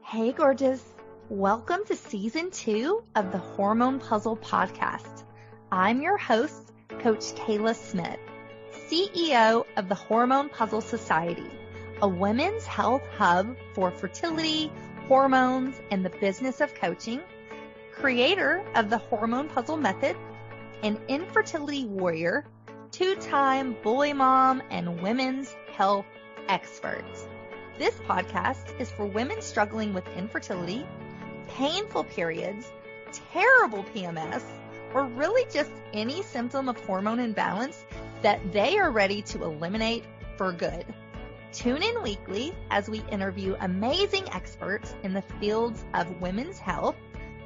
Hey, gorgeous. Welcome to Season 2 of the Hormone Puzzle Podcast. I'm your host, Coach Kayla Smith, CEO of the Hormone Puzzle Society, a women's health hub for fertility, hormones, and the business of coaching, creator of the Hormone Puzzle Method, an infertility warrior, two-time boy mom, and women's health expert. This podcast is for women struggling with infertility, painful periods, terrible PMS, or really just any symptom of hormone imbalance that they are ready to eliminate for good. Tune in weekly as we interview amazing experts in the fields of women's health,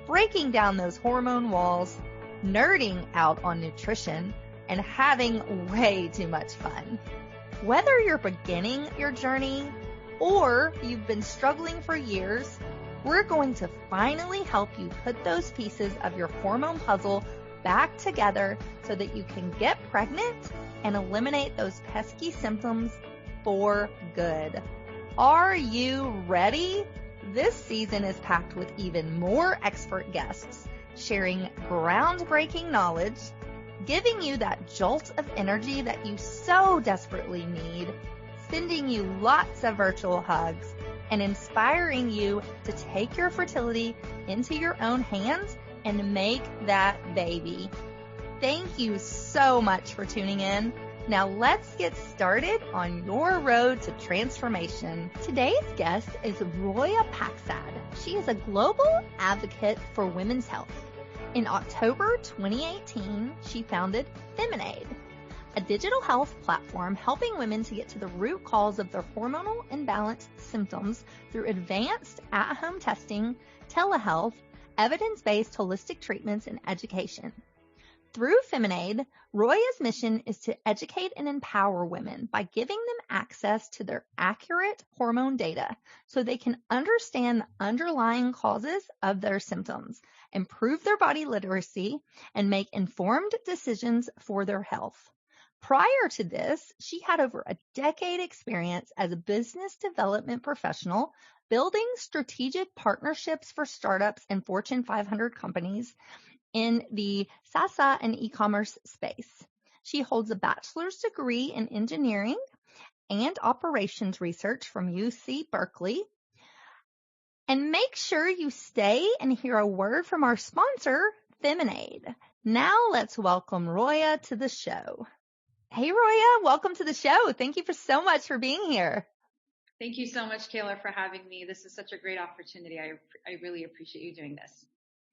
breaking down those hormone walls, nerding out on nutrition, and having way too much fun. Whether you're beginning your journey or you've been struggling for years, we're going to finally help you put those pieces of your hormone puzzle back together so that you can get pregnant and eliminate those pesky symptoms for good. Are you ready? This season is packed with even more expert guests sharing groundbreaking knowledge, giving you that jolt of energy that you so desperately need, sending you lots of virtual hugs, and inspiring you to take your fertility into your own hands and make that baby. Thank you so much for tuning in. Now let's get started on your road to transformation. Today's guest is Roya Pakzad. She is a global advocate for women's health. In October 2018, she founded Feminade, a digital health platform helping women to get to the root cause of their hormonal imbalance symptoms through advanced at-home testing, telehealth, evidence-based holistic treatments, and education. Through Feminade, Roya's mission is to educate and empower women by giving them access to their accurate hormone data so they can understand the underlying causes of their symptoms, improve their body literacy, and make informed decisions for their health. Prior to this, she had over a decade experience as a business development professional, building strategic partnerships for startups and Fortune 500 companies in the SaaS and e-commerce space. She holds a bachelor's degree in engineering and operations research from UC Berkeley. And make sure you stay and hear a word from our sponsor, Feminade. Now let's welcome Roya to the show. Hey, Roya, welcome to the show. Thank you so much for being here. Thank you so much, Kayla, for having me. This is such a great opportunity. I really appreciate you doing this.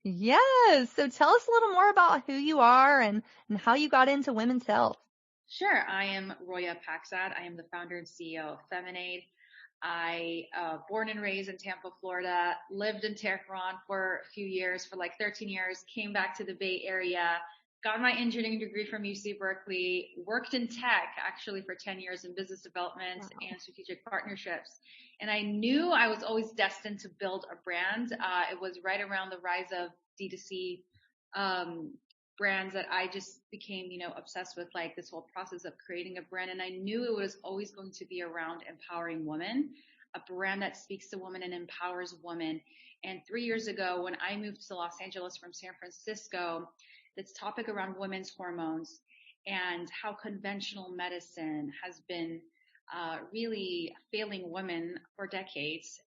Yes. So tell us a little more about who you are and how you got into women's health. Sure. I am Roya Pakzad. I am the founder and CEO of Feminade. I born and raised in Tampa, Florida, lived in Tehran for a few years, for like 13 years, came back to the Bay Area, got my engineering degree from UC Berkeley, worked in tech actually for 10 years in business development and strategic partnerships. And I knew I was always destined to build a brand. It was right around the rise of D2C brands that I just became, obsessed with, like this whole process of creating a brand. And I knew it was always going to be around empowering women, a brand that speaks to women and empowers women. And 3 years ago, when I moved to Los Angeles from San Francisco, this topic around women's hormones and how conventional medicine has been really failing women for decades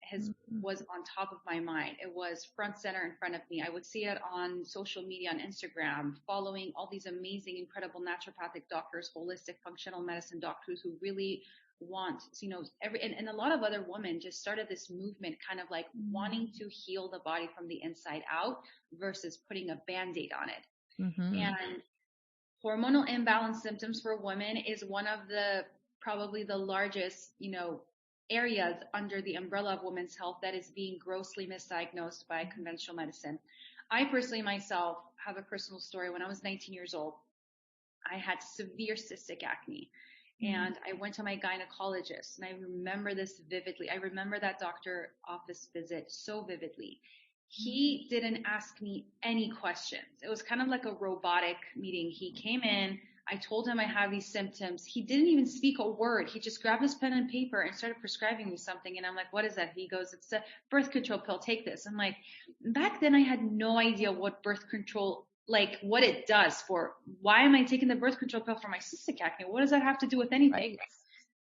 was on top of my mind. It was front center in front of me. I would see it on social media, on Instagram, following all these amazing, incredible naturopathic doctors, holistic functional medicine doctors who really want, and a lot of other women just started this movement kind of like wanting to heal the body from the inside out versus putting a Band-Aid on it. Mm-hmm. And hormonal imbalance symptoms for women is one of probably the largest, areas under the umbrella of women's health that is being grossly misdiagnosed by conventional medicine. I personally myself have a personal story. When I was 19 years old, I had severe cystic acne. And I went to my gynecologist, and I remember this vividly. I remember that doctor office visit so vividly. He didn't ask me any questions. It was kind of like a robotic meeting. He came in, I told him I have these symptoms. He didn't even speak a word. He just grabbed his pen and paper and started prescribing me something. And I'm like, what is that? He goes, it's a birth control pill. Take this. I'm like, back then I had no idea what birth control, like what it does for, why am I taking the birth control pill for my cystic acne? What does that have to do with anything? Right.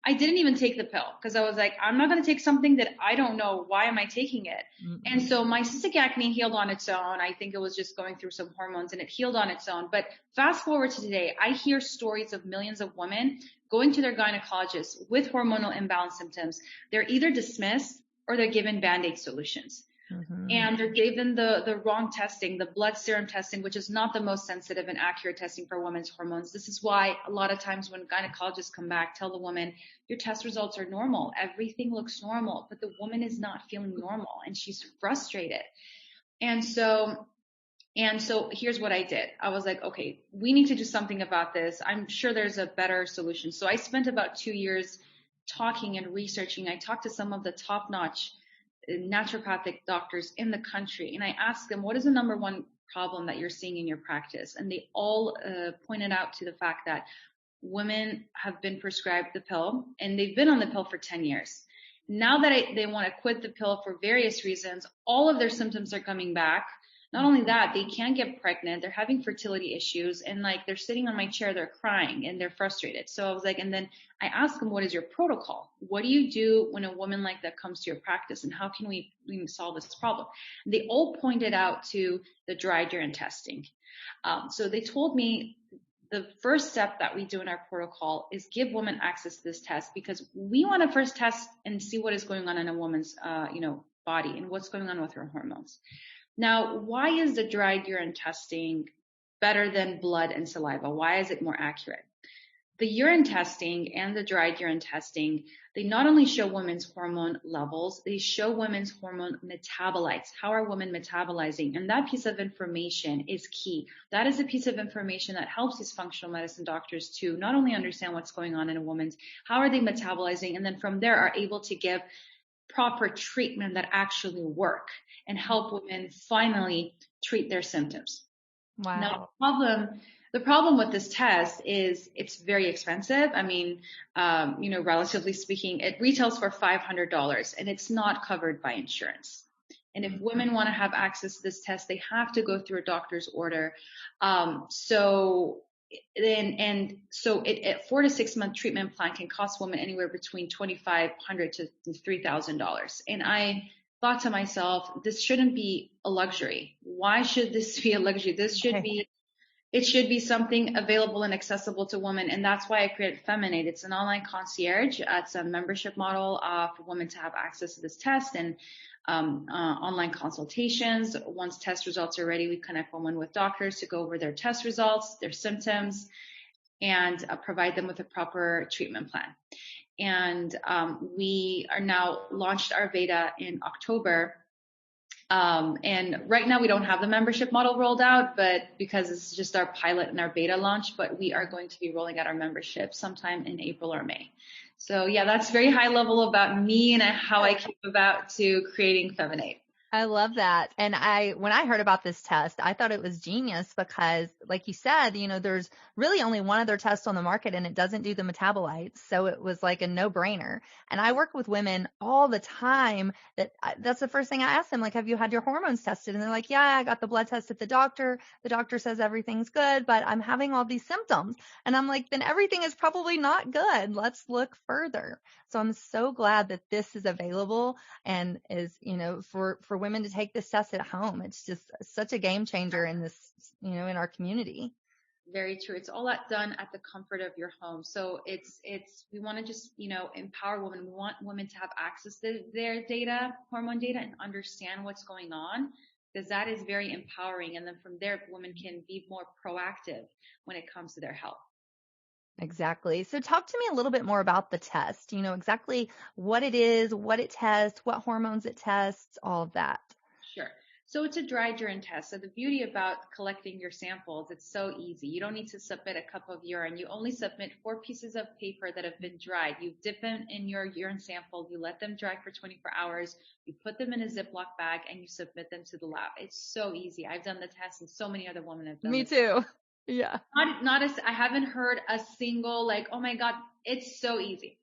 I didn't even take the pill because I was like, I'm not going to take something that I don't know. Why am I taking it? And so my cystic acne healed on its own. I think it was just going through some hormones and it healed on its own. But fast forward to today, I hear stories of millions of women going to their gynecologist with hormonal imbalance symptoms. They're either dismissed or they're given Band-Aid solutions. And they're given the wrong testing, the blood serum testing, which is not the most sensitive and accurate testing for women's hormones. This is why a lot of times when gynecologists come back, tell the woman, your test results are normal. Everything looks normal, but the woman is not feeling normal and she's frustrated. And so here's what I did. I was like, okay, we need to do something about this. I'm sure there's a better solution. So I spent about 2 years talking and researching. I talked to some of the top-notch naturopathic doctors in the country. And I asked them, what is the number one problem that you're seeing in your practice? And they all pointed out to the fact that women have been prescribed the pill and they've been on the pill for 10 years. Now that they want to quit the pill for various reasons, all of their symptoms are coming back. Not only that, they can't get pregnant. They're having fertility issues and like they're sitting on my chair, they're crying and they're frustrated. So I was like, and then I asked them, what is your protocol? What do you do when a woman like that comes to your practice and how can we solve this problem? And they all pointed out to the dry urine testing. So they told me the first step that we do in our protocol is give women access to this test because we want to first test and see what is going on in a woman's, body and what's going on with her hormones. Now, why is the dried urine testing better than blood and saliva? Why is it more accurate? The urine testing and the dried urine testing, they not only show women's hormone levels, they show women's hormone metabolites. How are women metabolizing? And that piece of information is key. That is a piece of information that helps these functional medicine doctors to not only understand what's going on in a woman's, how are they metabolizing, and then from there are able to give proper treatment that actually work and help women finally treat their symptoms. Wow. Now, the problem with this test is it's very expensive. I mean, relatively speaking, it retails for $500 and it's not covered by insurance. And if women want to have access to this test, they have to go through a doctor's order. So a 4 to 6 month treatment plan can cost women anywhere between $2,500 to $3,000. And I thought to myself, this shouldn't be a luxury. Why should this be a luxury? It should be something available and accessible to women. And that's why I created Feminade. It's an online concierge. It's a membership model for women to have access to this test and online consultations. Once test results are ready, we connect women with doctors to go over their test results, their symptoms, and provide them with a proper treatment plan. And we are now launched our beta in October. And right now we don't have the membership model rolled out, but because it's just our pilot and our beta launch, but we are going to be rolling out our membership sometime in April or May. So yeah, that's very high level about me and how I came about to creating Feminade. I love that. And when I heard about this test, I thought it was genius because like you said, there's really only one other test on the market and it doesn't do the metabolites. So it was like a no brainer. And I work with women all the time that's the first thing I ask them, like, have you had your hormones tested? And they're like, yeah, I got the blood test at the doctor. The doctor says everything's good, but I'm having all these symptoms. And I'm like, then everything is probably not good. Let's look further. So I'm so glad that this is available and is, for women to take this test at home. It's just such a game changer in this, in our community. Very true. It's all done at the comfort of your home. So we want to just, empower women. We want women to have access to their data, hormone data, and understand what's going on, because that is very empowering. And then from there, women can be more proactive when it comes to their health. Exactly. So talk to me a little bit more about the test, exactly what it is, what it tests, what hormones it tests, all of that. Sure. So it's a dry urine test. So the beauty about collecting your samples, it's so easy. You don't need to submit a cup of urine. You only submit 4 pieces of paper that have been dried. You dip them in your urine sample. You let them dry for 24 hours. You put them in a Ziploc bag and you submit them to the lab. It's so easy. I've done the test and so many other women have done it. Me too. Yeah. I haven't heard a single like, oh my God, it's so easy.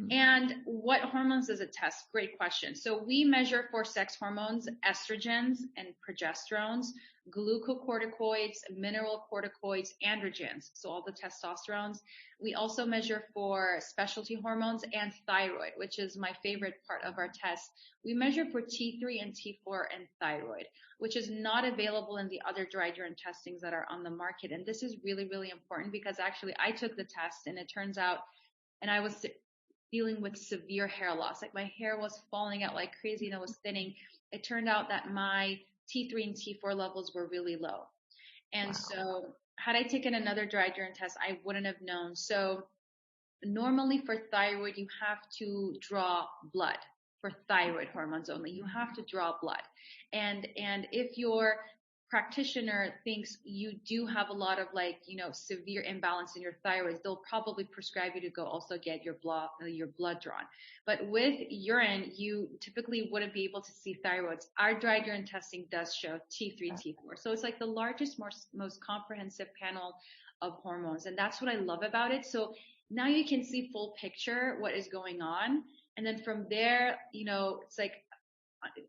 And what hormones does it test? Great question. So we measure for sex hormones, estrogens and progesterones, glucocorticoids, mineral corticoids, androgens. So all the testosterones. We also measure for specialty hormones and thyroid, which is my favorite part of our test. We measure for T3 and T4 and thyroid, which is not available in the other dry urine testings that are on the market. And this is really, really important because actually I took the test and it turns out, and I was dealing with severe hair loss. Like my hair was falling out like crazy and it was thinning. It turned out that my T3 and T4 levels were really low. And so had I taken another dry urine test, I wouldn't have known. So normally for thyroid, you have to draw blood for thyroid hormones only. You have to draw blood. And if your practitioner thinks you do have a lot of like, severe imbalance in your thyroid, they'll probably prescribe you to go also get your blood drawn. But with urine, you typically wouldn't be able to see thyroids. Our dry urine testing does show T3, T4. So it's like the largest, most comprehensive panel of hormones. And that's what I love about it. So now you can see full picture what is going on. And then from there, it's like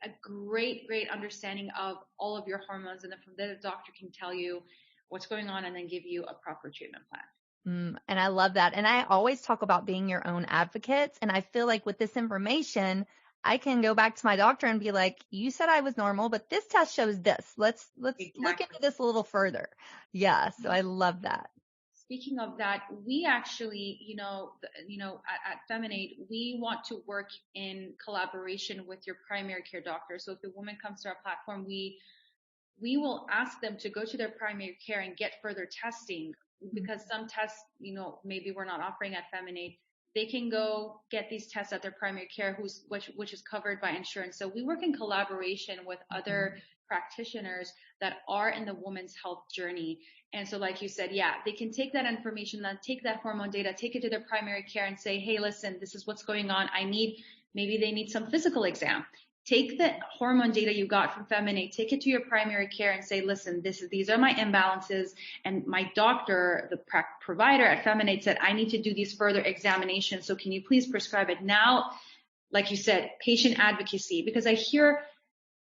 a great understanding of all of your hormones. And then from there, the doctor can tell you what's going on and then give you a proper treatment plan. And I love that. And I always talk about being your own advocates. And I feel like with this information, I can go back to my doctor and be like, you said I was normal, but this test shows this. Let's look into this a little further. Yeah. So I love that. Speaking of that, we actually, at Feminade, we want to work in collaboration with your primary care doctor. So if the woman comes to our platform, we will ask them to go to their primary care and get further testing because some tests, maybe we're not offering at Feminade. They can go get these tests at their primary care, which is covered by insurance. So we work in collaboration with other practitioners that are in the woman's health journey. And so like you said, they can take that information, then take that hormone data, take it to their primary care and say, hey, listen, this is what's going on. Maybe they need some physical exam. Take the hormone data you got from Feminade, take it to your primary care and say, listen, these are my imbalances. And my doctor, the provider at Feminade said, I need to do these further examinations. So can you please prescribe it? Now, like you said, patient advocacy, because I hear,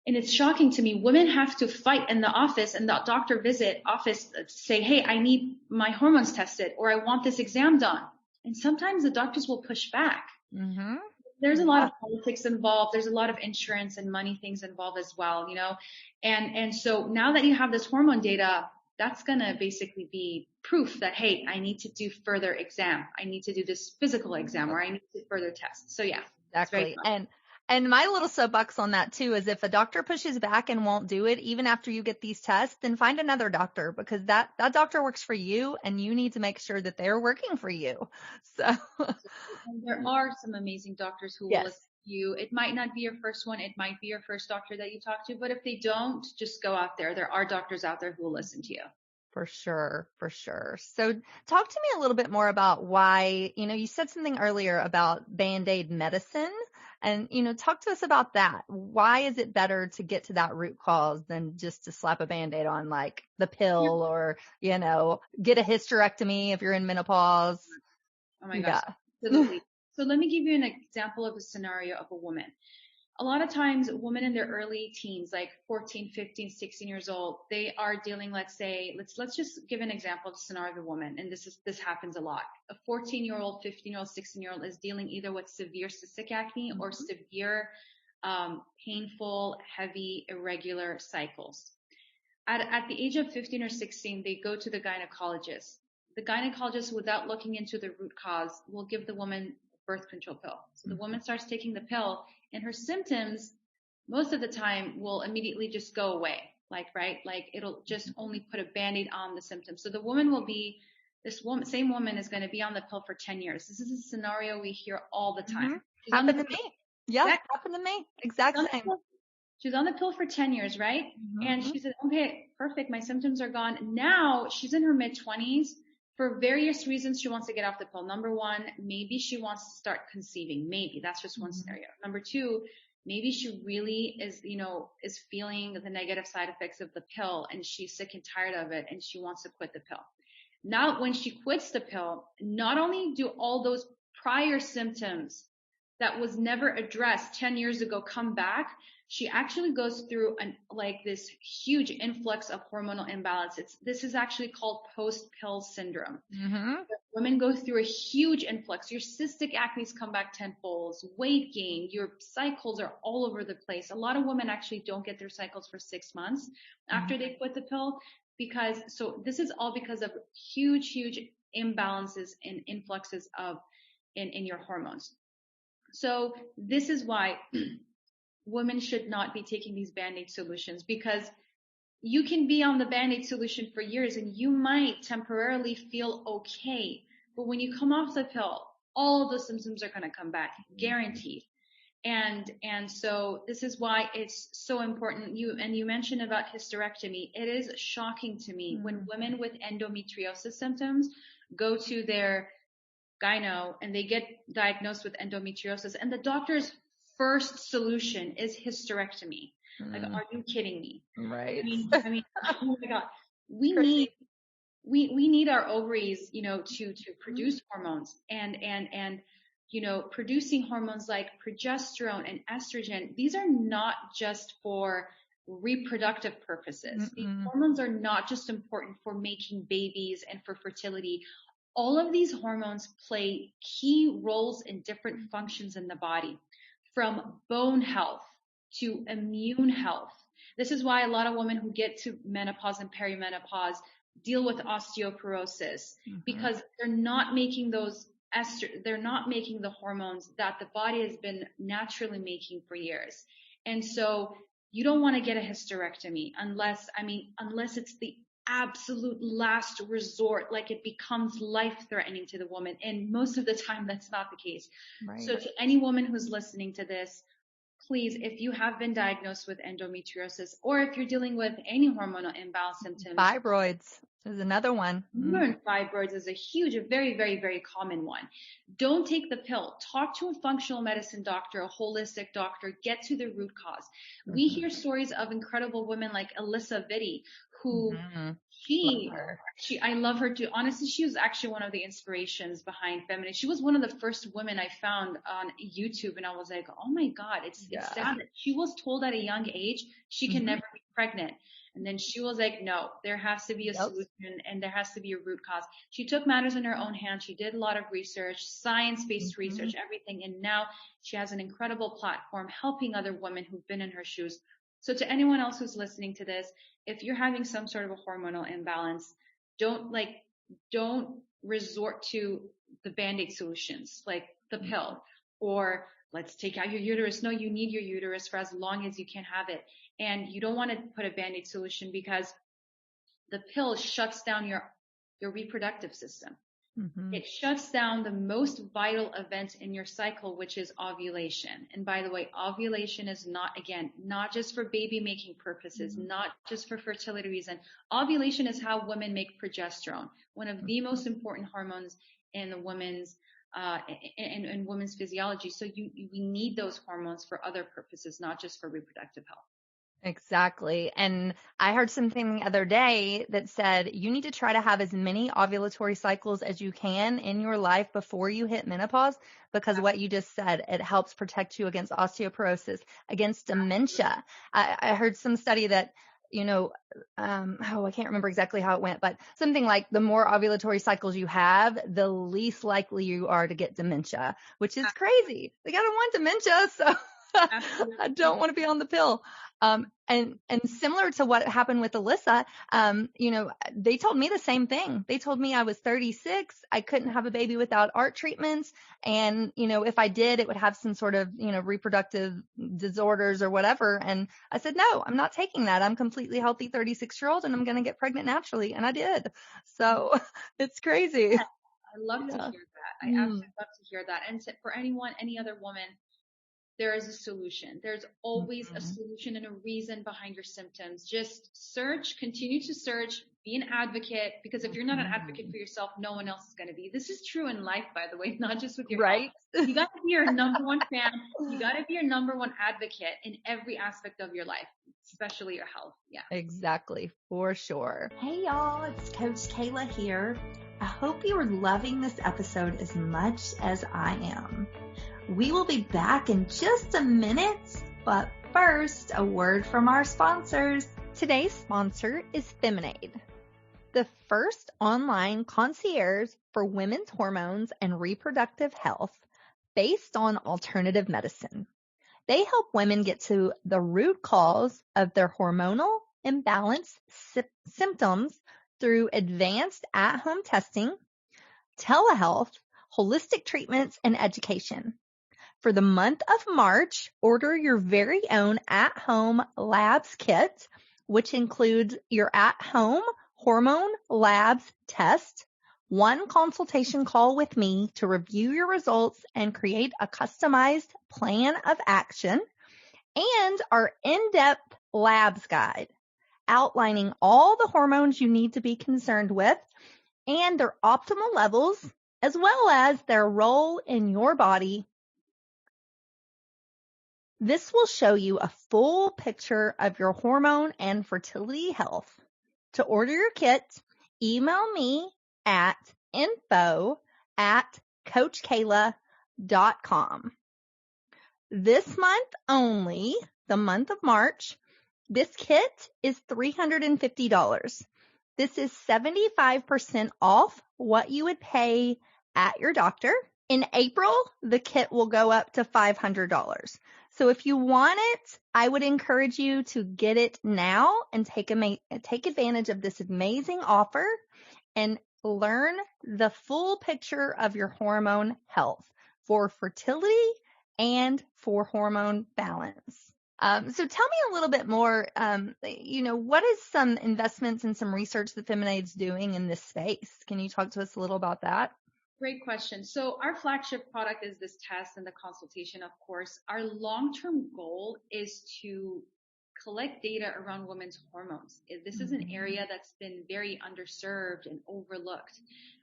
and it's shocking to me, women have to fight in the office and the doctor office say, hey, I need my hormones tested or I want this exam done. And sometimes the doctors will push back. Mm-hmm. There's a lot of politics involved. There's a lot of insurance and money things involved as well, and so now that you have this hormone data, that's going to basically be proof that, hey, I need to do further exam. I need to do this physical exam or I need to further test. So yeah, exactly. And my little soapbox on that too is if a doctor pushes back and won't do it, even after you get these tests, then find another doctor because that doctor works for you and you need to make sure that they're working for you. So and there are some amazing doctors who will listen to you. It might not be your first one. It might be your first doctor that you talk to, but if they don't, just go out there. There are doctors out there who will listen to you. For sure. So talk to me a little bit more about why, you said something earlier about Band-Aid medicine and, talk to us about that. Why is it better to get to that root cause than just to slap a Band-Aid on like the pill or, get a hysterectomy if you're in menopause? Oh my gosh. Absolutely. So let me give you an example of a scenario of a woman. A lot of times women in their early teens, like 14, 15, 16 years old, they are dealing, let's just give an example of a scenario of a woman. And this happens a lot. A 14-year-old, 15-year-old, 16-year-old is dealing either with severe cystic acne or severe, painful, heavy, irregular cycles. At the age of 15 or 16, they go to the gynecologist. The gynecologist, without looking into the root cause, will give the woman a birth control pill. So the woman starts taking the pill and her symptoms most of the time will immediately just go away. Like it'll just only put a Band-Aid on the symptoms. So the woman same woman is going to be on the pill for 10 years. This is a scenario we hear all the time. Happened to me. Yeah, happened to me. Exact same. She's on the pill for 10 years, right? And she said, okay, perfect. My symptoms are gone. Now she's in her mid-20s. For various reasons, she wants to get off the pill. Number one, maybe she wants to start conceiving. Maybe that's just one scenario. Number two, maybe she really is feeling the negative side effects of the pill and she's sick and tired of it and she wants to quit the pill. Now, when she quits the pill, not only do all those prior symptoms that was never addressed 10 years ago come back, she actually goes through this huge influx of hormonal imbalance. This is actually called post-pill syndrome. Mm-hmm. Women go through a huge influx. Your cystic acne's come back tenfold, weight gain, your cycles are all over the place. A lot of women actually don't get their cycles for 6 months after they quit the pill, so this is all because of huge imbalances and influxes in your hormones. So this is why women should not be taking these Band-Aid solutions, because you can be on the Band-Aid solution for years and you might temporarily feel okay. But when you come off the pill, all of the symptoms are going to come back, guaranteed. And so this is why it's so important. You mentioned about hysterectomy. It is shocking to me when women with endometriosis symptoms go to their gyno and they get diagnosed with endometriosis, and the doctor's first solution is hysterectomy. Like, are you kidding me? Right. I mean, oh my God, we need our ovaries, to produce hormones and producing hormones like progesterone and estrogen. These are not just for reproductive purposes. These hormones are not just important for making babies and for fertility. All of these hormones play key roles in different functions in the body, from bone health to immune health. This is why a lot of women who get to menopause and perimenopause deal with osteoporosis, because they're not making they're not making the hormones that the body has been naturally making for years. And so you don't want to get a hysterectomy unless it's the absolute last resort, like it becomes life-threatening to the woman. And most of the time, that's not the case. Right. So to any woman who's listening to this, please, if you have been diagnosed with endometriosis, or if you're dealing with any hormonal imbalance symptoms. Fibroids is another one. Fibroids is a very, very, very common one. Don't take the pill. Talk to a functional medicine doctor, a holistic doctor. Get to the root cause. We hear stories of incredible women like Alyssa Vitti, who I love her too. Honestly, she was actually one of the inspirations behind Feminade. She was one of the first women I found on YouTube, and I was like, oh my God, it's sad that she was told at a young age she can never be pregnant. And then she was like, no, there has to be a solution and there has to be a root cause. She took matters in her own hands. She did a lot of research, science-based research, everything. And now she has an incredible platform helping other women who've been in her shoes. So to anyone else who's listening to this, if you're having some sort of a hormonal imbalance, don't resort to the Band-Aid solutions, like the pill, or let's take out your uterus. No, you need your uterus for as long as you can have it. And you don't want to put a Band-Aid solution because the pill shuts down your reproductive system. It shuts down the most vital event in your cycle, which is ovulation. And by the way, ovulation is not just for baby making purposes, not just for fertility reason. Ovulation is how women make progesterone, one of the most important hormones in the women's in women's physiology. So we need those hormones for other purposes, not just for reproductive health. Exactly. And I heard something the other day that said you need to try to have as many ovulatory cycles as you can in your life before you hit menopause, because what you just said, it helps protect you against osteoporosis, against dementia. I heard some study that, I can't remember exactly how it went, but something like the more ovulatory cycles you have, the least likely you are to get dementia, which is crazy. They gotta want dementia, so I don't want to be on the pill. And similar to what happened with Alyssa, they told me the same thing. They told me I was 36. I couldn't have a baby without ART treatments. And, if I did, it would have some sort of, reproductive disorders or whatever. And I said, no, I'm not taking that. I'm completely healthy 36-year-old and I'm going to get pregnant naturally. And I did. So it's crazy. I love to hear that. I absolutely love to hear that. And for any other woman, there is a solution. There's always a solution and a reason behind your symptoms. Just continue to search, be an advocate, because if you're not an advocate for yourself, no one else is going to be. This is true in life, by the way, not just with your health. You got to be your number one fan. You got to be your number one advocate in every aspect of your life. especially your health. Yeah. Exactly, for sure. Hey y'all, it's Coach Kayla here. I hope you are loving this episode as much as I am. We will be back in just a minute, but first, a word from our sponsors. Today's sponsor is Feminade, the first online concierge for women's hormones and reproductive health based on alternative medicine. They help women get to the root cause of their hormonal imbalance symptoms through advanced at-home testing, telehealth, holistic treatments, and education. For the month of March, order your very own at-home labs kit, which includes your at-home hormone labs test, one consultation call with me to review your results and create a customized plan of action, and our in-depth labs guide outlining all the hormones you need to be concerned with and their optimal levels, as well as their role in your body. This will show you a full picture of your hormone and fertility health. To order your kit, email me at info@coachkayla.com. This month only, the month of March, this kit is $350. This is 75% off what you would pay at your doctor. In April, the kit will go up to $500. So if you want it, I would encourage you to get it now and take advantage of this amazing offer and learn the full picture of your hormone health for fertility and for hormone balance. So tell me a little bit more, what is some investments and some research that Feminade's doing in this space? Can you talk to us a little about that? Great question. So our flagship product is this test and the consultation, of course. Our long-term goal is to collect data around women's hormones. This is an area that's been very underserved and overlooked.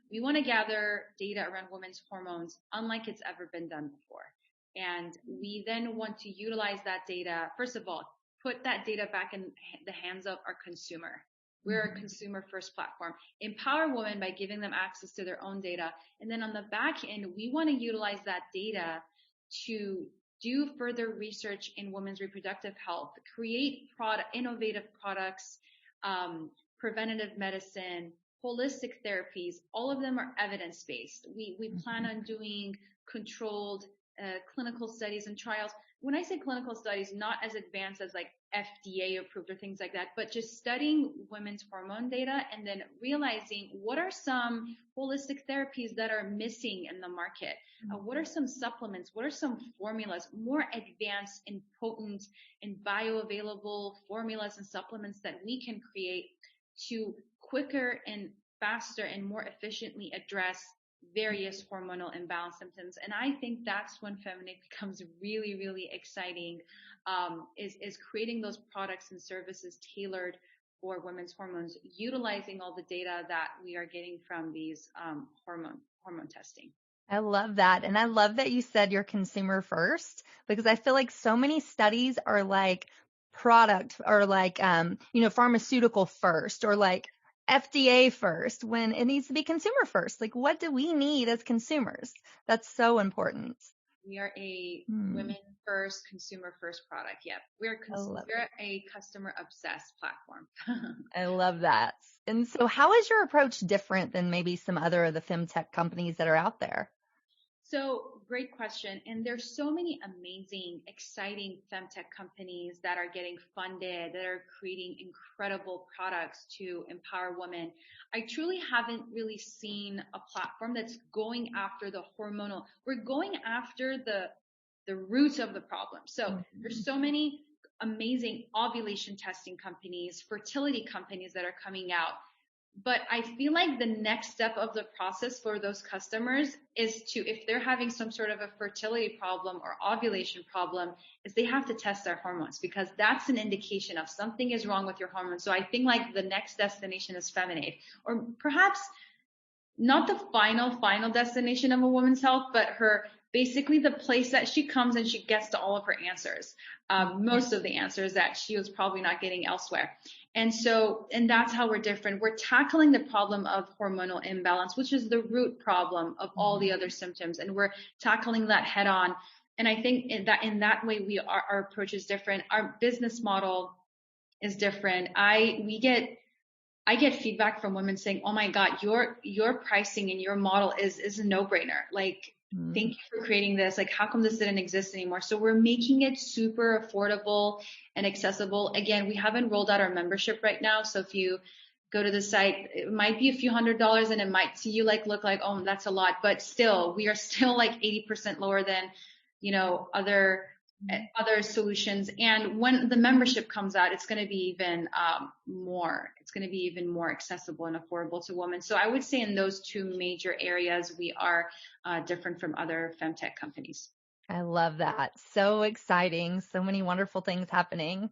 We want to gather data around women's hormones unlike it's ever been done before. And we then want to utilize that data. First of all, put that data back in the hands of our consumer. We're a consumer first platform. Empower women by giving them access to their own data. And then on the back end, we want to utilize that data to do further research in women's reproductive health, create innovative products, preventative medicine, holistic therapies. All of them are evidence-based. We plan on doing controlled clinical studies and trials. When I say clinical studies, not as advanced as like FDA approved or things like that, but just studying women's hormone data and then realizing what are some holistic therapies that are missing in the market? What are some supplements? What are some formulas, more advanced and potent and bioavailable formulas and supplements that we can create to quicker and faster and more efficiently address various hormonal imbalance symptoms? And I think that's when Feminade becomes really, really exciting, is creating those products and services tailored for women's hormones, utilizing all the data that we are getting from these hormone testing. I love that. And I love that you said you're consumer first, because I feel like so many studies are like product or like, pharmaceutical first or like FDA first, when it needs to be consumer first. Like, what do we need as consumers? That's so important. We are a women first, consumer first product. Yep. We're a customer obsessed platform. I love that. And so how is your approach different than maybe some other of the femtech companies that are out there? So great question. And there's so many amazing, exciting femtech companies that are getting funded, that are creating incredible products to empower women. I truly haven't really seen a platform that's going after the hormonal. We're going after the roots of the problem. So there's so many amazing ovulation testing companies, fertility companies that are coming out. But I feel like the next step of the process for those customers is to, if they're having some sort of a fertility problem or ovulation problem, is they have to test their hormones, because that's an indication of something is wrong with your hormones. So I think like the next destination is Feminade, or perhaps not the final destination of a woman's health, but her basically the place that she comes and she gets to all of her answers, most of the answers that she was probably not getting elsewhere. And that's how we're different. We're tackling the problem of hormonal imbalance, which is the root problem of all the other symptoms. And we're tackling that head on. And I think in that way, our approach is different. Our business model is different. I get feedback from women saying, "Oh my God, your pricing and your model is a no-brainer. Like, thank you for creating this. Like, how come this didn't exist anymore?" So we're making it super affordable and accessible. Again, we haven't rolled out our membership right now. So if you go to the site, it might be a few $100s and it might to you look like, oh, that's a lot, but still, we are still like 80% lower than, other solutions. And when the membership comes out, it's going to be even more. It's going to be even more accessible and affordable to women. So I would say in those two major areas, we are different from other femtech companies. I love that. So exciting. So many wonderful things happening.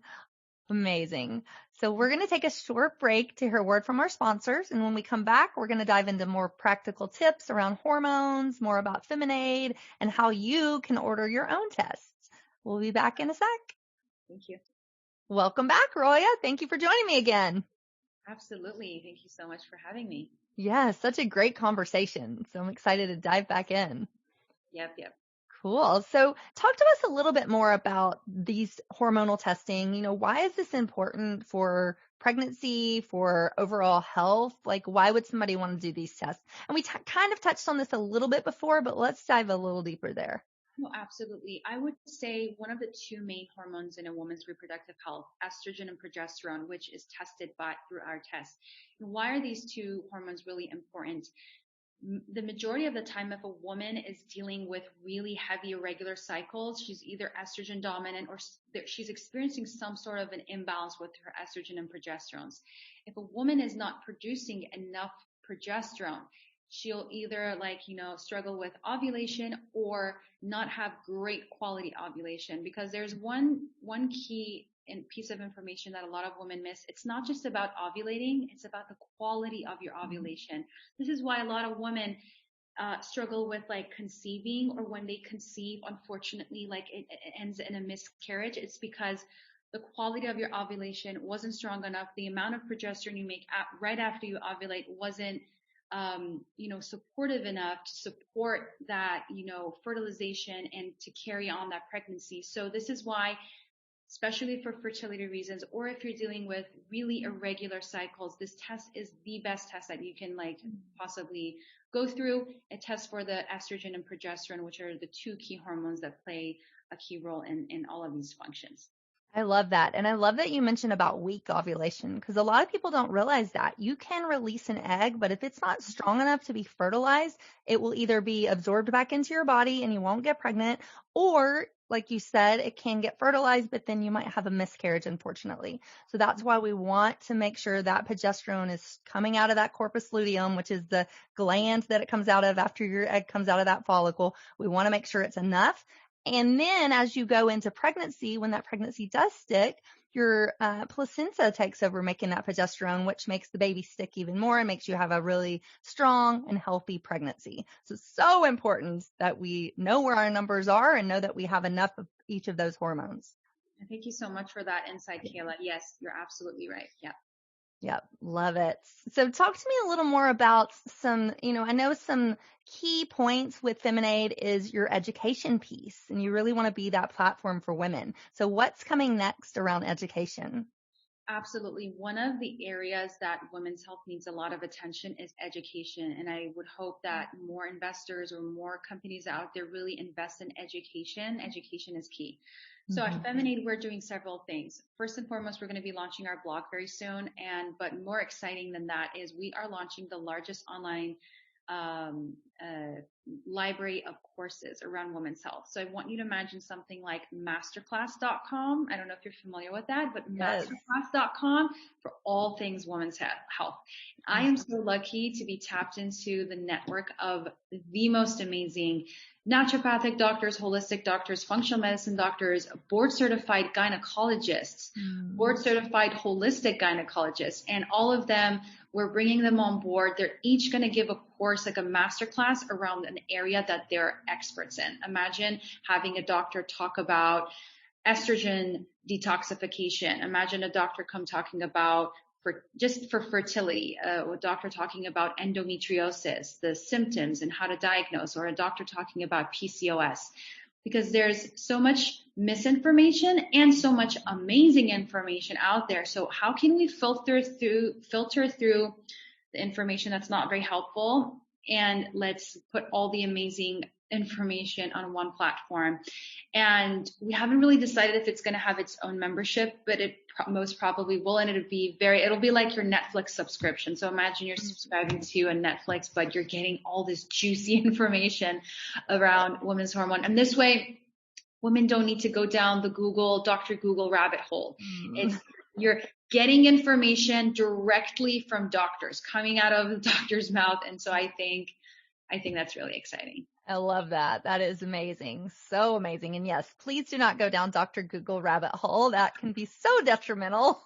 Amazing. So we're going to take a short break to hear a word from our sponsors. And when we come back, we're going to dive into more practical tips around hormones, more about Feminade, and how you can order your own tests. We'll be back in a sec. Thank you. Welcome back, Roya. Thank you for joining me again. Absolutely. Thank you so much for having me. Yeah, such a great conversation. So I'm excited to dive back in. Yep. Cool. So talk to us a little bit more about these hormonal testing. Why is this important for pregnancy, for overall health? Like, why would somebody want to do these tests? And we kind of touched on this a little bit before, but let's dive a little deeper there. No, absolutely. I would say one of the two main hormones in a woman's reproductive health, estrogen and progesterone, which is tested through our test. And why are these two hormones really important? The majority of the time, if a woman is dealing with really heavy irregular cycles, she's either estrogen dominant or she's experiencing some sort of an imbalance with her estrogen and progesterones. If a woman is not producing enough progesterone, she'll either struggle with ovulation or not have great quality ovulation, because there's one key piece of information that a lot of women miss. It's not just about ovulating, it's about the quality of your ovulation. This is why a lot of women struggle with conceiving, or when they conceive, unfortunately, it ends in a miscarriage. It's because the quality of your ovulation wasn't strong enough. The amount of progesterone you make right after you ovulate wasn't supportive enough to support that, fertilization and to carry on that pregnancy. So this is why, especially for fertility reasons, or if you're dealing with really irregular cycles, this test is the best test that you can possibly go through. It tests for the estrogen and progesterone, which are the two key hormones that play a key role in all of these functions. I love that. And I love that you mentioned about weak ovulation, because a lot of people don't realize that. You can release an egg, but if it's not strong enough to be fertilized, it will either be absorbed back into your body and you won't get pregnant, or like you said, it can get fertilized, but then you might have a miscarriage, unfortunately. So that's why we want to make sure that progesterone is coming out of that corpus luteum, which is the gland that it comes out of after your egg comes out of that follicle. We want to make sure it's enough. And then as you go into pregnancy, when that pregnancy does stick, your placenta takes over making that progesterone, which makes the baby stick even more and makes you have a really strong and healthy pregnancy. So it's so important that we know where our numbers are and know that we have enough of each of those hormones. Thank you so much for that insight, Kayla. Yes, you're absolutely right. Yeah. Yep. Love it. So talk to me a little more about some, I know some key points with Feminade is your education piece, and you really want to be that platform for women. So what's coming next around education? Absolutely. One of the areas that women's health needs a lot of attention is education. And I would hope that more investors or more companies out there really invest in education. Education is key. So at Feminade, we're doing several things. First and foremost, we're going to be launching our blog very soon. But more exciting than that is we are launching the largest online library of courses around women's health. So I want you to imagine something like masterclass.com. I don't know if you're familiar with that, but yes. Masterclass.com for all things women's health. I am so lucky to be tapped into the network of the most amazing naturopathic doctors, holistic doctors, functional medicine doctors, board certified gynecologists, board certified holistic gynecologists, and all of them We're bringing them on board. They're each going to give a course, like a masterclass around an area that they're experts in. Imagine having a doctor talk about estrogen detoxification. Imagine a doctor come talking about for fertility, a doctor talking about endometriosis, the symptoms and how to diagnose, or a doctor talking about PCOS. Because there's so much misinformation and so much amazing information out there. So how can we filter through the information that's not very helpful, and let's put all the amazing information on one platform? And we haven't really decided if it's going to have its own membership, but it most probably will, and it'll be like your Netflix subscription. So imagine you're subscribing to a Netflix, but you're getting all this juicy information around women's hormone. And this way, women don't need to go down the Dr. Google rabbit hole. You're getting information directly from doctors, coming out of the doctor's mouth. And so I think that's really exciting. I love that. That is amazing. So amazing. And yes, please do not go down Dr. Google rabbit hole. That can be so detrimental,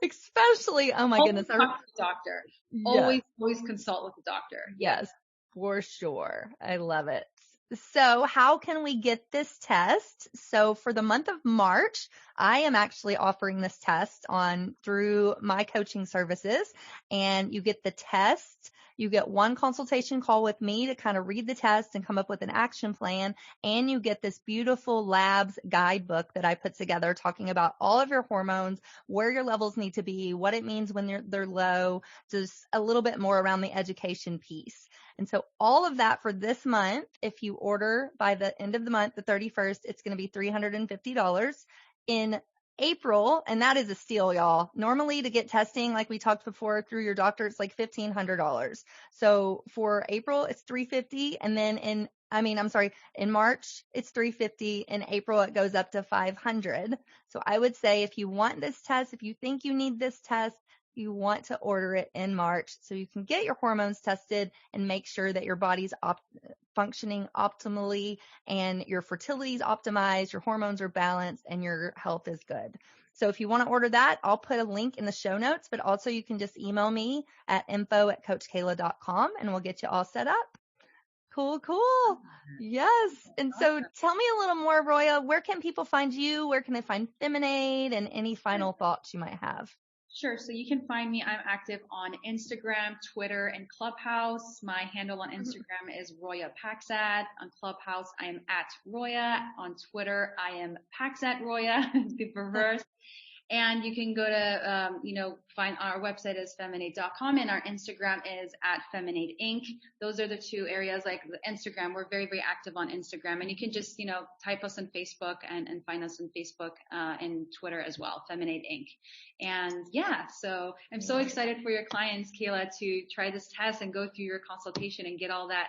especially, oh my goodness. Talk to the doctor. Yes. Always consult with the doctor. Yes, for sure. I love it. So how can we get this test? So for the month of March, I am actually offering this test through my coaching services, and you get the test. You get one consultation call with me to kind of read the test and come up with an action plan. And you get this beautiful labs guidebook that I put together talking about all of your hormones, where your levels need to be, what it means when they're low, just a little bit more around the education piece. And so all of that for this month, if you order by the end of the month, the 31st, it's going to be $350. In April, and that is a steal, y'all. Normally to get testing, like we talked before, through your doctor, it's like $1,500. So for April, it's $350. And then in March, it's $350. In April, it goes up to $500. So I would say if you want this test, if you think you need this test, you want to order it in March so you can get your hormones tested and make sure that your body's functioning optimally and your fertility is optimized, your hormones are balanced, and your health is good. So if you want to order that, I'll put a link in the show notes, but also you can just email me at info@coachkayla.com and we'll get you all set up. Cool. Yes. And so tell me a little more, Roya, where can people find you? Where can they find Feminade, and any final thoughts you might have? Sure. So you can find me. I'm active on Instagram, Twitter, and Clubhouse. My handle on Instagram is Roya Pakzad. On Clubhouse, I am @Roya. On Twitter, I am PakzadRoya, the reverse. And you can go to, find our website is feminade.com, and our Instagram is @Feminade Inc. Those are the two areas. Like the Instagram, we're very, very active on Instagram, and you can just, type us on Facebook and find us on Facebook and Twitter as well, Feminade Inc. And so I'm so excited for your clients, Kayla, to try this test and go through your consultation and get all that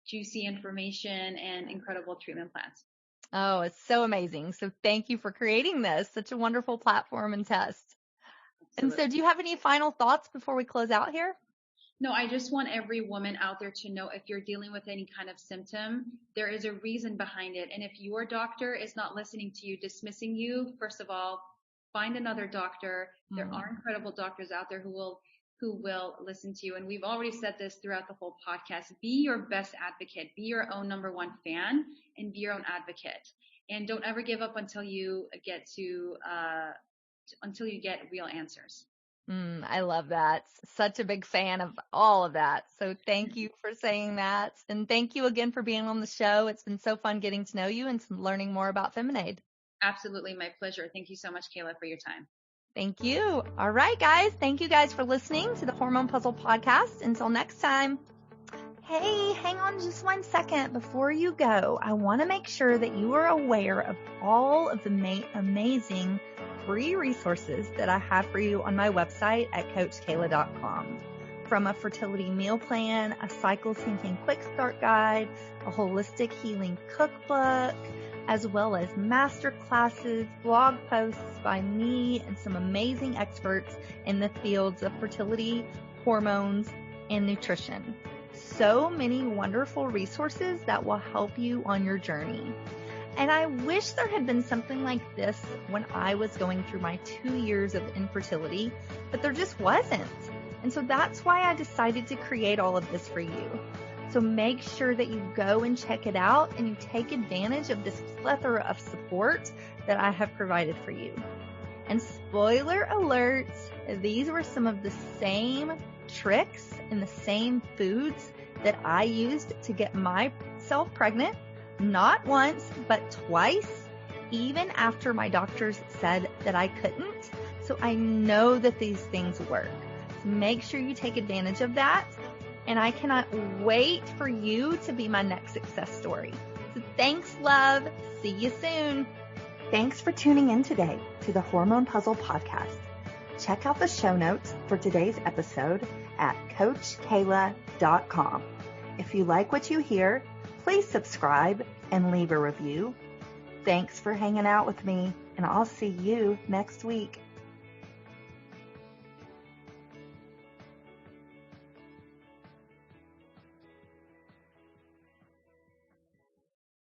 juicy information and incredible treatment plans. Oh, it's so amazing. So thank you for creating this, such a wonderful platform and test. Absolutely. And so do you have any final thoughts before we close out here? No, I just want every woman out there to know if you're dealing with any kind of symptom, there is a reason behind it. And if your doctor is not listening to you, dismissing you, first of all, find another doctor. There are incredible doctors out there who will listen to you. And we've already said this throughout the whole podcast. Be your best advocate. Be your own number one fan and be your own advocate. And don't ever give up until you get real answers. I love that. Such a big fan of all of that. So thank you for saying that. And thank you again for being on the show. It's been so fun getting to know you and learning more about Feminade. Absolutely. My pleasure. Thank you so much, Kayla, for your time. Thank you. All right, guys. Thank you guys for listening to the Hormone Puzzle Podcast. Until next time. Hey, hang on just 1 second before you go. I want to make sure that you are aware of all of the amazing free resources that I have for you on my website at coachkayla.com. From a fertility meal plan, a cycle syncing quick start guide, a holistic healing cookbook, as well as master classes, blog posts by me and some amazing experts in the fields of fertility, hormones, and nutrition. So many wonderful resources that will help you on your journey. And I wish there had been something like this when I was going through my 2 years of infertility, but there just wasn't. And so that's why I decided to create all of this for you. So make sure that you go and check it out and you take advantage of this plethora of support that I have provided for you. And spoiler alert, these were some of the same tricks and the same foods that I used to get myself pregnant, not once, but twice, even after my doctors said that I couldn't. So I know that these things work. So make sure you take advantage of that. And I cannot wait for you to be my next success story. So thanks, love. See you soon. Thanks for tuning in today to the Hormone Puzzle Podcast. Check out the show notes for today's episode at CoachKayla.com. If you like what you hear, please subscribe and leave a review. Thanks for hanging out with me, and I'll see you next week.